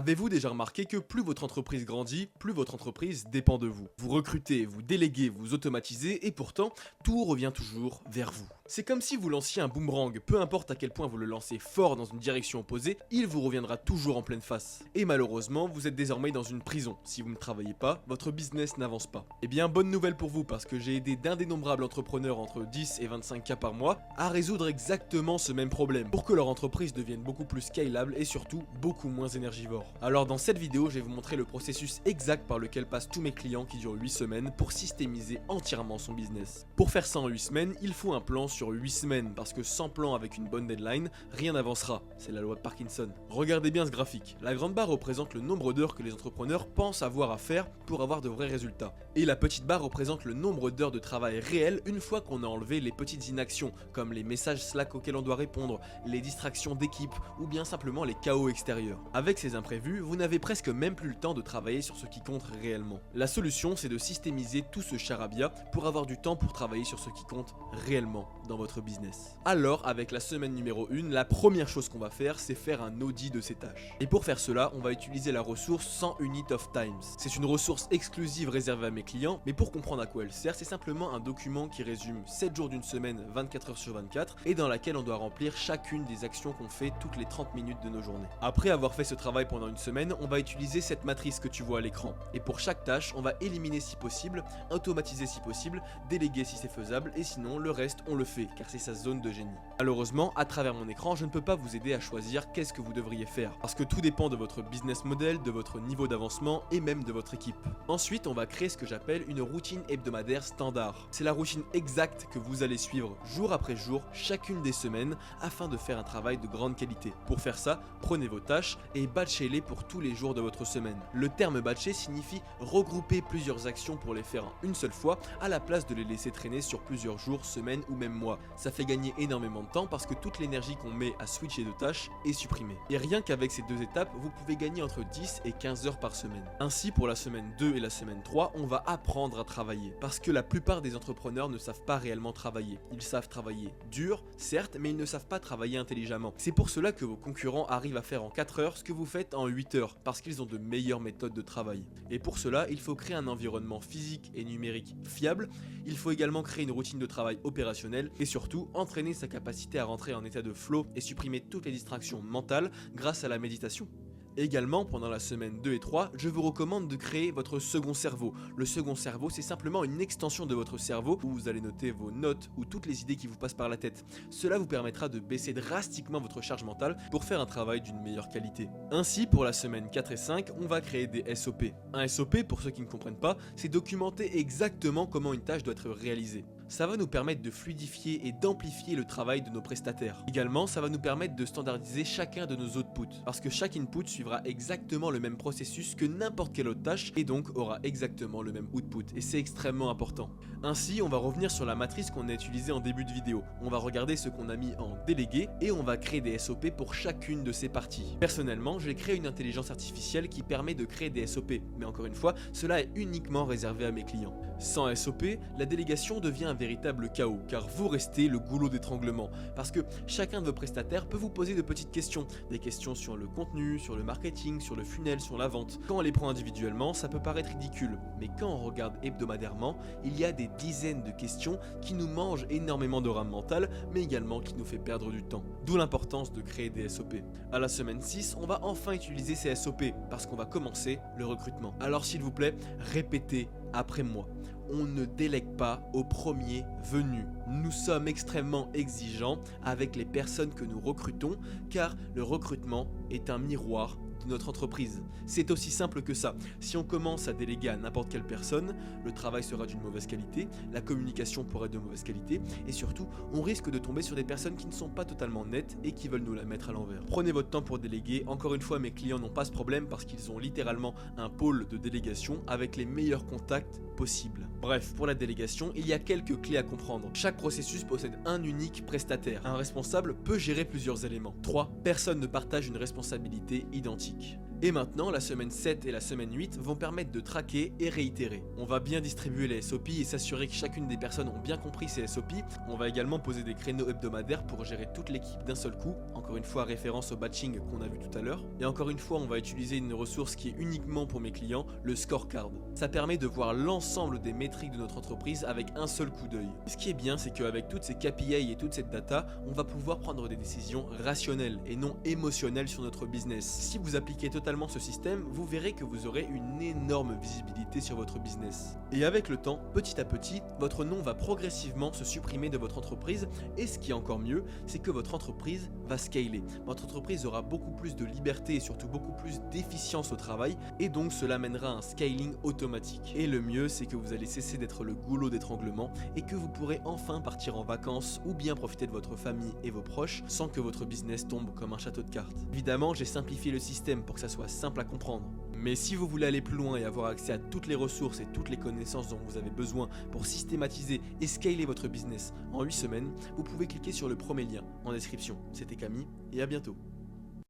Avez-vous déjà remarqué que plus votre entreprise grandit, plus votre entreprise dépend de vous? Vous recrutez, vous déléguez, vous automatisez et pourtant, tout revient toujours vers vous. C'est comme si vous lanciez un boomerang, peu importe à quel point vous le lancez fort dans une direction opposée, il vous reviendra toujours en pleine face. Et malheureusement, vous êtes désormais dans une prison. Si vous ne travaillez pas, votre business n'avance pas. Eh bien, bonne nouvelle pour vous parce que j'ai aidé d'indénombrables entrepreneurs entre 10 et 25K par mois à résoudre exactement ce même problème pour que leur entreprise devienne beaucoup plus scalable et surtout beaucoup moins énergivore. Alors dans cette vidéo, je vais vous montrer le processus exact par lequel passent tous mes clients qui durent 8 semaines pour systémiser entièrement son business. Pour faire ça en 8 semaines, il faut un plan sur 8 semaines parce que sans plan avec une bonne deadline, rien n'avancera. C'est la loi de Parkinson. Regardez bien ce graphique. La grande barre représente le nombre d'heures que les entrepreneurs pensent avoir à faire pour avoir de vrais résultats. Et la petite barre représente le nombre d'heures de travail réel une fois qu'on a enlevé les petites inactions comme les messages Slack auxquels on doit répondre, les distractions d'équipe ou bien simplement les chaos extérieurs. Avec ces imprévus, vous n'avez presque même plus le temps de travailler sur ce qui compte réellement. La solution, c'est de systémiser tout ce charabia pour avoir du temps pour travailler sur ce qui compte réellement dans votre business. Alors, avec la semaine numéro 1, la première chose qu'on va faire, c'est faire un audit de ces tâches. Et pour faire cela, on va utiliser la ressource 100 Unit of Times. C'est une ressource exclusive réservée à mes clients, mais pour comprendre à quoi elle sert, c'est simplement un document qui résume 7 jours d'une semaine, 24 heures sur 24, et dans laquelle on doit remplir chacune des actions qu'on fait toutes les 30 minutes de nos journées. Après avoir fait ce travail pendant une semaine, on va utiliser cette matrice que tu vois à l'écran. Et pour chaque tâche, on va éliminer si possible, automatiser si possible, déléguer si c'est faisable, et sinon le reste on le fait, car c'est sa zone de génie. Malheureusement, à travers mon écran, je ne peux pas vous aider à choisir qu'est-ce que vous devriez faire, parce que tout dépend de votre business model, de votre niveau d'avancement et même de votre équipe. Ensuite, on va créer ce que j'appelle une routine hebdomadaire standard. C'est la routine exacte que vous allez suivre jour après jour, chacune des semaines, afin de faire un travail de grande qualité. Pour faire ça, prenez vos tâches et batchez-les pour tous les jours de votre semaine. Le terme batcher signifie regrouper plusieurs actions pour les faire en une seule fois, à la place de les laisser traîner sur plusieurs jours, semaines ou même mois. Ça fait gagner énormément de temps parce que toute l'énergie qu'on met à switcher de tâches est supprimée. Et rien qu'avec ces deux étapes, vous pouvez gagner entre 10 et 15 heures par semaine. Ainsi, pour la semaine 2 et la semaine 3, on va apprendre à travailler. Parce que la plupart des entrepreneurs ne savent pas réellement travailler. Ils savent travailler dur, certes, mais ils ne savent pas travailler intelligemment. C'est pour cela que vos concurrents arrivent à faire en 4 heures ce que vous faites en 8 heures, parce qu'ils ont de meilleures méthodes de travail. Et pour cela, il faut créer un environnement physique et numérique fiable, il faut également créer une routine de travail opérationnelle et surtout entraîner sa capacité à rentrer en état de flow et supprimer toutes les distractions mentales grâce à la méditation. Également, pendant la semaine 2 et 3, je vous recommande de créer votre second cerveau. Le second cerveau, c'est simplement une extension de votre cerveau où vous allez noter vos notes ou toutes les idées qui vous passent par la tête. Cela vous permettra de baisser drastiquement votre charge mentale pour faire un travail d'une meilleure qualité. Ainsi, pour la semaine 4 et 5, on va créer des SOP. Un SOP, pour ceux qui ne comprennent pas, c'est documenter exactement comment une tâche doit être réalisée. Ça va nous permettre de fluidifier et d'amplifier le travail de nos prestataires. Également, ça va nous permettre de standardiser chacun de nos outputs, parce que chaque input suivra exactement le même processus que n'importe quelle autre tâche et donc aura exactement le même output, et c'est extrêmement important. Ainsi, on va revenir sur la matrice qu'on a utilisée en début de vidéo. On va regarder ce qu'on a mis en délégué et on va créer des SOP pour chacune de ces parties. Personnellement, j'ai créé une intelligence artificielle qui permet de créer des SOP, mais encore une fois, cela est uniquement réservé à mes clients. Sans SOP, la délégation devient un véritable chaos, car vous restez le goulot d'étranglement, parce que chacun de vos prestataires peut vous poser de petites questions, des questions sur le contenu, sur le marketing, sur le funnel, sur la vente. Quand on les prend individuellement, ça peut paraître ridicule, mais quand on regarde hebdomadairement, il y a des dizaines de questions qui nous mangent énormément de RAM mentale, mais également qui nous fait perdre du temps. D'où l'importance de créer des SOP. À la semaine 6, on va enfin utiliser ces SOP, parce qu'on va commencer le recrutement. Alors s'il vous plaît, répétez après moi. On ne délègue pas au premier venu. Nous sommes extrêmement exigeants avec les personnes que nous recrutons car le recrutement est un miroir de notre entreprise. C'est aussi simple que ça. Si on commence à déléguer à n'importe quelle personne, le travail sera d'une mauvaise qualité, la communication pourra être de mauvaise qualité et surtout, on risque de tomber sur des personnes qui ne sont pas totalement nettes et qui veulent nous la mettre à l'envers. Prenez votre temps pour déléguer. Encore une fois, mes clients n'ont pas ce problème parce qu'ils ont littéralement un pôle de délégation avec les meilleurs contacts possibles. Bref, pour la délégation, il y a quelques clés à comprendre. Chaque processus possède un unique prestataire. Un responsable peut gérer plusieurs éléments. 3. Personne ne partage une responsabilité identique. Et maintenant, la semaine 7 et la semaine 8 vont permettre de traquer et réitérer. On va bien distribuer les SOP et s'assurer que chacune des personnes ont bien compris ces SOP. On va également poser des créneaux hebdomadaires pour gérer toute l'équipe d'un seul coup, encore une fois référence au batching qu'on a vu tout à l'heure. Et encore une fois, on va utiliser une ressource qui est uniquement pour mes clients, le scorecard. Ça permet de voir l'ensemble des métriques de notre entreprise avec un seul coup d'œil. Ce qui est bien, c'est qu'avec toutes ces KPI et toute cette data, on va pouvoir prendre des décisions rationnelles et non émotionnelles sur notre business. Si vous appliquez totalement ce système, vous verrez que vous aurez une énorme visibilité sur votre business. Et avec le temps, petit à petit, votre nom va progressivement se supprimer de votre entreprise et ce qui est encore mieux, c'est que votre entreprise va scaler. Votre entreprise aura beaucoup plus de liberté et surtout beaucoup plus d'efficience au travail et donc cela mènera à un scaling automatique. Et le mieux, c'est que vous allez cesser d'être le goulot d'étranglement et que vous pourrez enfin partir en vacances ou bien profiter de votre famille et vos proches sans que votre business tombe comme un château de cartes. Évidemment, j'ai simplifié le système pour que ça soit simple à comprendre. Mais si vous voulez aller plus loin et avoir accès à toutes les ressources et toutes les connaissances dont vous avez besoin pour systématiser et scaler votre business en 8 semaines, vous pouvez cliquer sur le premier lien en description. C'était Camille et à bientôt.